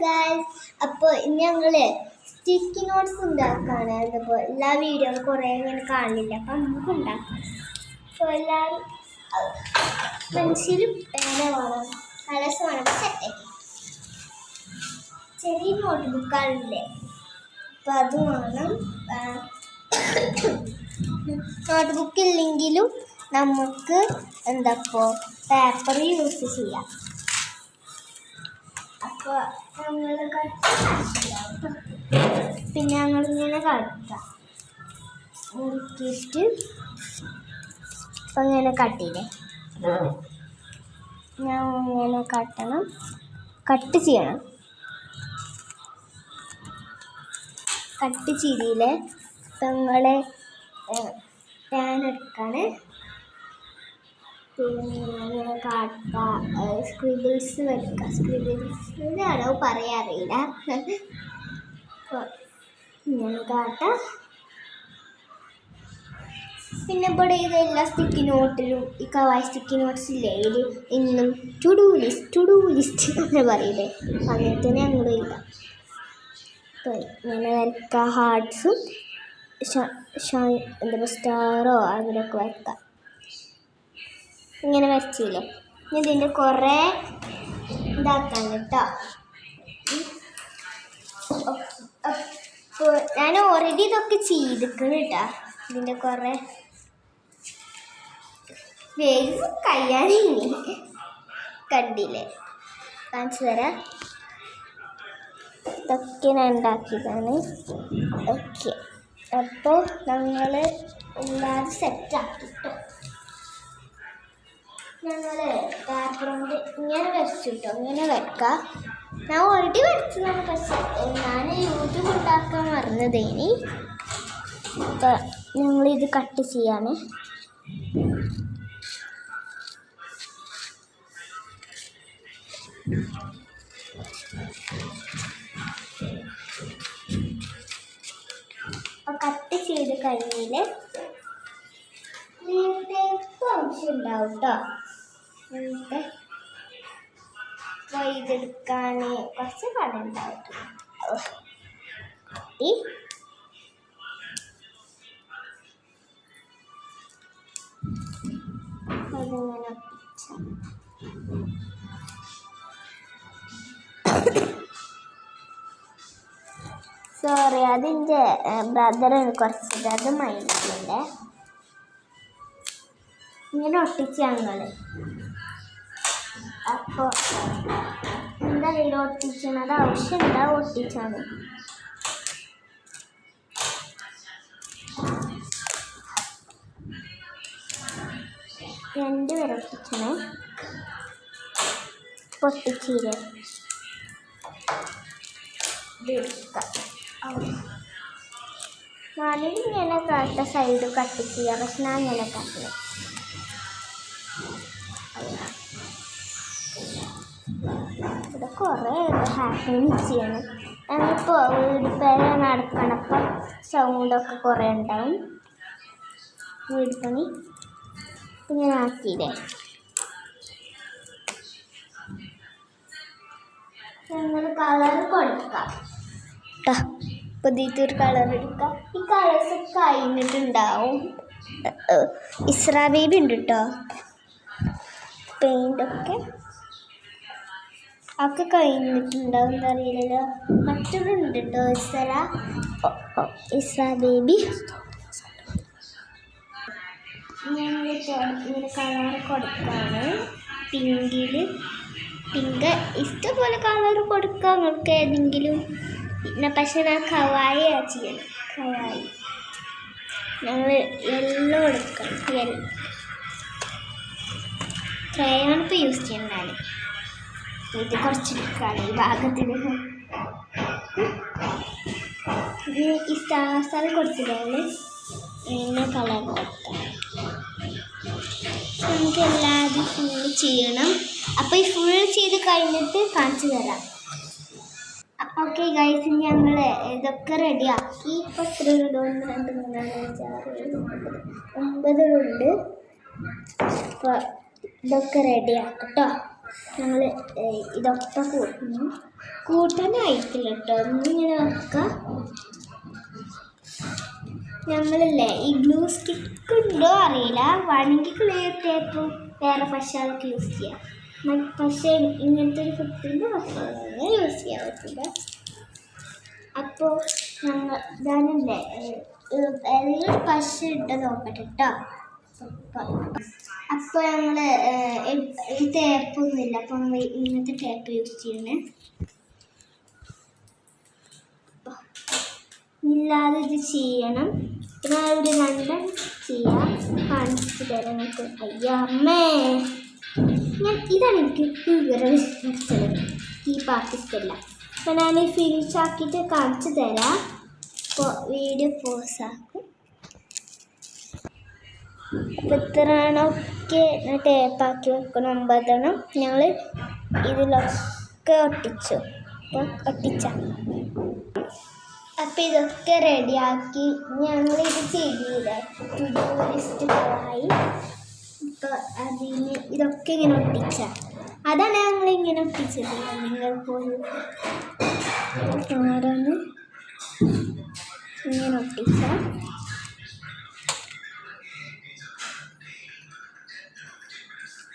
Guys, അപ്പോൾ ഞങ്ങൾ sticky notes ഉണ്ടാക്കുകയാണ്. അതിപ്പോൾ എല്ലാ വീഡിയോയും കുറേ ഇങ്ങനെ കാണില്ല, അപ്പം നമുക്ക് ഉണ്ടാക്കാം. അപ്പോൾ എല്ലാവരും പെൻസിലും പേന വേണം, കളേഴ്സ് വേണം, സെറ്റാക്കി. ചെറിയ നോട്ട് ബുക്കാണില്ലേ, അപ്പോൾ അത് വേണം. നോട്ട് ബുക്ക് ഇല്ലെങ്കിലും നമുക്ക് എന്താപ്പോൾ പേപ്പർ യൂസ് ചെയ്യാം. അപ്പോൾ നമ്മൾ പിന്നെ ഞങ്ങളിങ്ങനെ കളിക്കാം മുറുക്കിയിട്ട് ഇപ്പം ഇങ്ങനെ കട്ടിയില്ലേ, ഞാൻ ഇങ്ങനെ കട്ട് ചെയ്യണം. കട്ട് ചെയ്തില്ലേ ഞങ്ങളെ പാൻ എടുക്കാണ്. പിന്നെ ഇങ്ങനെ കാട്ടാം, സ്ക്രിബിൾസ് വരയ്ക്കാം. സ്ക്രിബിൾസിൻ്റെ അളവ് പറയാറില്ല. അപ്പോൾ ഇങ്ങനെ കാട്ടാം. പിന്നെ ഇവിടെ ഇതെല്ലാം സ്റ്റിക്കി നോട്ടിലും ഈ കവായി സ്റ്റിക്കി നോട്ട്സ് ഇല്ലേ, ഇതിൽ ഇന്നും ടു ഡു ലിസ്റ്റ് എന്ന് പറയില്ലേ, അങ്ങനെ തന്നെ അങ്ങോട്ട് ഇല്ല. അപ്പോൾ ഇങ്ങനെ വരയ്ക്കാം. ഹാർട്ട്സും എന്താ സ്റ്റാറോ അതിലൊക്കെ വരയ്ക്കാം. ഇങ്ങനെ വരച്ചില്ലേ, ഇതിൻ്റെ കുറേ ഇതാക്കാൻ കേട്ടോ. അപ്പോൾ ഞാൻ ഓൾറെഡി ഇതൊക്കെ ചെയ്തിരിക്കണം കേട്ടോ. ഇതിൻ്റെ കുറേ വേഗം കഴിയാനില്ലേ, കണ്ടില്ലേ, കാണിച്ചു തരാം. ഇതൊക്കെ ഞാൻ ഉണ്ടാക്കിയതാണ്. ഓക്കെ, അപ്പോൾ ഞങ്ങൾ എല്ലാവരും സെറ്റാക്കിട്ടോ. ഞങ്ങൾ പേപ്പർ കൊണ്ട് ഇങ്ങനെ വരച്ചു കേട്ടോ. ഇങ്ങനെ വരക്കാം. ഞാൻ ഓൾറെഡി വരച്ചതാണ്, പക്ഷേ ഞാൻ യൂട്യൂബ് ഉണ്ടാക്കാൻ മറന്നതേനി. അപ്പോൾ ഞങ്ങളിത് കട്ട് ചെയ്യാണ്. അപ്പോൾ കട്ട് ചെയ്ത് കഴിഞ്ഞാൽ ആവശ്യം ഉണ്ടാവും കേട്ടോ. എന്നിട്ട് ഇതെടുക്കാൻ കുറച്ച് കടം ഉണ്ടാവും. അതിങ്ങനെ സോറി, അതിൻ്റെ ബ്രദറാണ് കുറച്ചത്, അത് മൈൻഡില്ലേ. ഇങ്ങനെ ഒട്ടിച്ച് ഞങ്ങൾ. അപ്പോൾ എന്താ ഇതിൽ ഒട്ടിച്ചത്, ആവശ്യം ഉണ്ടാവും ഒട്ടിച്ചാണ്. രണ്ടുപേരെ ഒട്ടിച്ചണേ, പൊട്ടിച്ചീരെ ഞാനിങ്ങനെ കാട്ട സൈഡ് കട്ട് ചെയ്യാം, പക്ഷെ ഞാൻ ഇങ്ങനെ കാട്ടില്ല. ഇവിടെ കുറേ ഹാപ്പിങ് ചെയ്യണം. ഞങ്ങളിപ്പോൾ വീട് പേരെ നടക്കണം, അപ്പം സൗണ്ടൊക്കെ കുറേ ഉണ്ടാവും. വീട് പണി ഇങ്ങനെ ആക്കിയില്ലേ. ഞങ്ങൾ കളർ കൊടുക്കാം കേട്ടോ. പുതിയൊരു കളർ എടുക്കാം. ഈ കളേഴ്സ് കഴിഞ്ഞിട്ടുണ്ടാവും. ഇസ്രാ ബേബി ഉണ്ട് കേട്ടോ. പെയിൻ്റൊക്കെ ഒക്കെ കഴിഞ്ഞിട്ടുണ്ടാവും, എന്താ അറിയില്ലല്ലോ. മറ്റൊരുണ്ട് കേട്ടോ, ഇസ്രാ ബേബി. ഇങ്ങനെ കളർ കൊടുക്കാണ്. പിങ്ക് ഇഷ്ടംപോലെ കളർ കൊടുക്കാം നിങ്ങൾക്ക് ഏതെങ്കിലും. പക്ഷെ ഞാൻ കവായിയാണ് ചെയ്യണം. കവായി ഞങ്ങൾ യെല്ലോ എടുക്കണം. ക്രയോൺ ഇപ്പോൾ യൂസ് ചെയ്യണ്ടാണ്. ഇത് കുറച്ചെടുക്കുകയാണ് ഈ ഭാഗത്തിൽ. ഇത് ഈ സ്റ്റാർ കൊടുത്തിട്ടാണ് ഇങ്ങനെ കളർ കൊടുക്കാം. നമുക്ക് എല്ലാവരും ഫുള്ള് ചെയ്യണം. അപ്പോൾ ഈ ഫുൾ ചെയ്ത് കഴിഞ്ഞിട്ട് കാണിച്ചു തരാം. ഓക്കെ ഗൈസ്, ഞങ്ങൾ ഇതൊക്കെ റെഡിയാക്കി. ഇപ്പോൾ എത്ര ഉണ്ട്? 1 2 3 4 5 6 7 8 9 ഉണ്ട്. അപ്പോൾ ഇതൊക്കെ റെഡിയാക്കും കേട്ടോ. ഞങ്ങൾ ഇതൊക്കെ കൂട്ടാനായിട്ടില്ല കേട്ടോ. ഒന്നിങ്ങനെ വെക്കാം. ഞങ്ങളില്ലേ ഈ ഗ്ലൂ സ്റ്റിക്ക് ഉണ്ടോ അറിയില്ല, വേണമെങ്കിൽ ക്ലിയർ ടേപ്പ് വേറെ പശ അതൊക്കെ യൂസ് ചെയ്യാം. പക്ഷേ ഇങ്ങനത്തെ ഒരു കുട്ടിൻ്റെ യൂസ് ചെയ്യാൻ പറ്റില്ല. അപ്പോൾ ഞങ്ങൾ ഞാനല്ലേ ഏതെങ്കിലും പശ ഇട്ട് നോക്കട്ടെ കേട്ടോ. അപ്പോൾ ഞങ്ങൾ ഈ ടേപ്പൊന്നുമില്ല, അപ്പം ഇങ്ങനത്തെ ടേപ്പ് യൂസ് ചെയ്യണേ. ഇല്ലാതെ ഇത് ചെയ്യണം. പിന്നെ ഒരു രണ്ടും ചെയ്യാം, കാണിച്ചു തരാം നമുക്ക്. അയ്യമ്മേ, ഇതാണ് എനിക്ക് വരച്ചത് ഈ പാക്കിസ്റ്റല്ല. അപ്പോൾ ഞാൻ ഫിനിഷ് ആക്കിയിട്ട് കാണിച്ചു തരാം. അപ്പോൾ വീഡിയോ പോസ് ആക്കും. അപ്പോൾ ഇത്രയാണൊക്കെ ടേപ്പാക്കി വെക്കണം. 9 ഞങ്ങൾ ഇതിലൊക്കെ ഒട്ടിച്ചു. അപ്പോൾ അപ്പോൾ ഇതൊക്കെ റെഡിയാക്കി ഞങ്ങളിത് ചെയ്തില്ല. ടു ഡു ലിസ്റ്റ് ആയി. ഇപ്പോൾ അതിന് ഇതൊക്കെ ഇങ്ങനെ ഒട്ടിച്ച, അതാണ് ഞങ്ങളിങ്ങനെ ഒട്ടിച്ചത്. നിങ്ങൾ പോയി ഓരോന്ന് ഇങ്ങനെ ഒട്ടിച്ച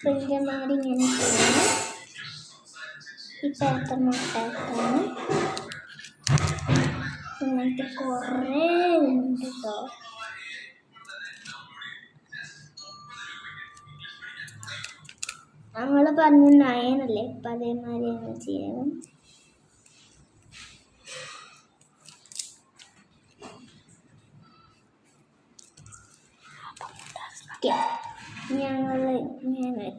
പ്രിൻ്റർമാരി ഇങ്ങനെ ചെയ്യണം. ഈ പേപ്പർ നോട്ടാക്കാണ്. ഇങ്ങനത്തെ കുറേ ഉണ്ട് കേട്ടോ. ഞങ്ങൾ പറഞ്ഞ 9 അല്ലേ, ഇപ്പം അതേമാതിരി ഞങ്ങൾ ചെയ്യണം. ഞങ്ങൾ ഇങ്ങനെ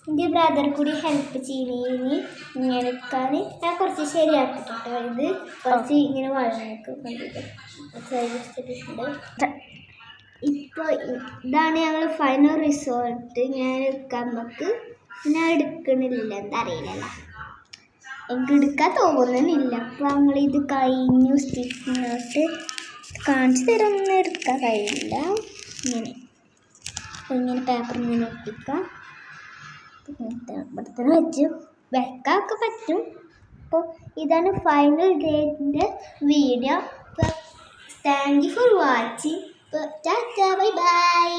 എൻ്റെ ബ്രദർ കൂടി ഹെൽപ്പ് ചെയ്യുന്നതിന് ഇങ്ങനെ എടുക്കാൻ ഞാൻ കുറച്ച് ശരിയാക്കിട്ടോ. ഇത് കുറച്ച് ഇങ്ങനെ വളർന്നൊക്കെ കണ്ടിട്ട് ഇപ്പോൾ ഇതാണ് ഞങ്ങൾ ഫൈനൽ റിസോൾട്ട്. ഞാൻ എടുക്കാൻ നമുക്ക് ഞാൻ എടുക്കണില്ല, എന്താ അറിയില്ലല്ലോ, എനിക്ക് എടുക്കാൻ തോന്നുന്നില്ല. അപ്പോൾ ഞങ്ങളിത് കഴിഞ്ഞു. സ്റ്റിക്കിനോട്ട് കാണിച്ചു തരൊന്നും എടുക്കാൻ കഴിയില്ല. ഇങ്ങനെ പേപ്പർ ഇങ്ങനെ ഒട്ടിക്കാം. ഇവിടെ തന്നെ വെച്ച് വെക്കാനൊക്കെ പറ്റും. അപ്പോൾ ഇതാണ് ഫൈനൽ ഡേറ്റിൻ്റെ വീഡിയോ. അപ്പോൾ thank you for watching. Tata, bye bye.